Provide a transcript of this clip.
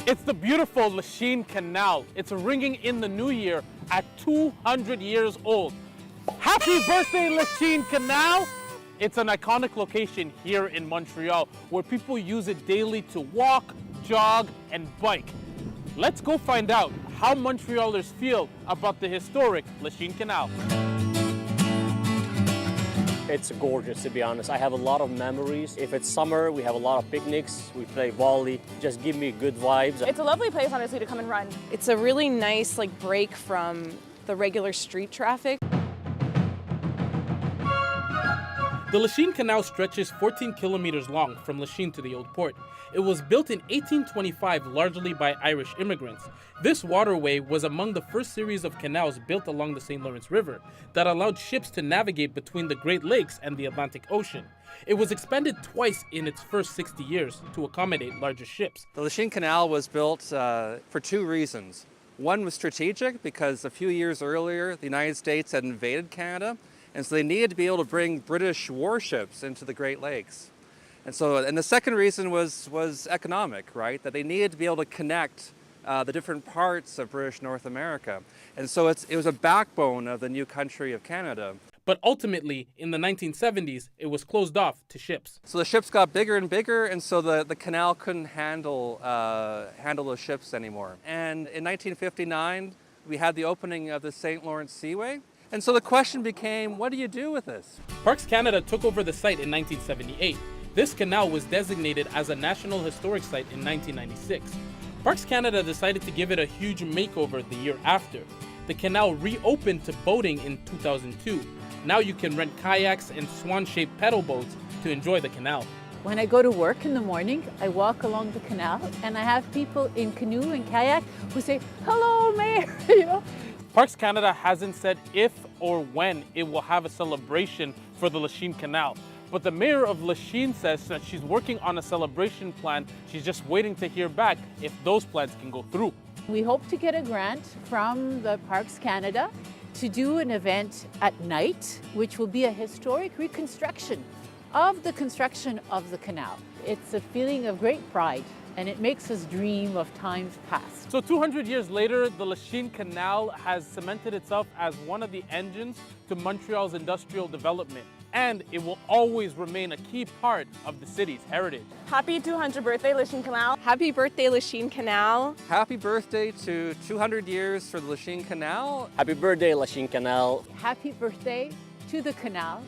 It's the beautiful Lachine Canal. It's ringing in the new year at 200 years old. Happy birthday, Lachine Canal! It's an iconic location here in Montreal where people use it daily to walk, jog, and bike. Let's go find out how Montrealers feel about the historic Lachine Canal. It's gorgeous, to be honest. I have a lot of memories. If it's summer, we have a lot of picnics. We play volley. Just give me good vibes. It's a lovely place, honestly, to come and run. It's a really nice break from the regular street traffic. The Lachine Canal stretches 14 kilometers long from Lachine to the Old Port. It was built in 1825 largely by Irish immigrants. This waterway was among the first series of canals built along the St. Lawrence River that allowed ships to navigate between the Great Lakes and the Atlantic Ocean. It was expanded twice in its first 60 years to accommodate larger ships. The Lachine Canal was built for two reasons. One was strategic because a few years earlier the United States had invaded Canada, and so they needed to be able to bring British warships into the Great Lakes. And the second reason was economic, right? That they needed to be able to connect the different parts of British North America. And so it was a backbone of the new country of Canada. But ultimately, in the 1970s, it was closed off to ships. So the ships got bigger and bigger, and so the canal couldn't handle those ships anymore. And in 1959, we had the opening of the St. Lawrence Seaway. And so the question became, what do you do with this? Parks Canada took over the site in 1978. This canal was designated as a National Historic Site in 1996. Parks Canada decided to give it a huge makeover the year after. The canal reopened to boating in 2002. Now you can rent kayaks and swan-shaped pedal boats to enjoy the canal. When I go to work in the morning, I walk along the canal and I have people in canoe and kayak who say, "Hello, Mayor," Parks Canada hasn't said if or when it will have a celebration for the Lachine Canal. But the mayor of Lachine says that she's working on a celebration plan. She's just waiting to hear back if those plans can go through. We hope to get a grant from the Parks Canada to do an event at night, which will be a historic reconstruction of the construction of the canal. It's a feeling of great pride, and it makes us dream of times past. So 200 years later, the Lachine Canal has cemented itself as one of the engines to Montreal's industrial development, and it will always remain a key part of the city's heritage. Happy 200th birthday, Lachine Canal. Happy birthday, Lachine Canal. Happy birthday to 200 years for the Lachine Canal. Happy birthday, Lachine Canal. Happy birthday to the canal.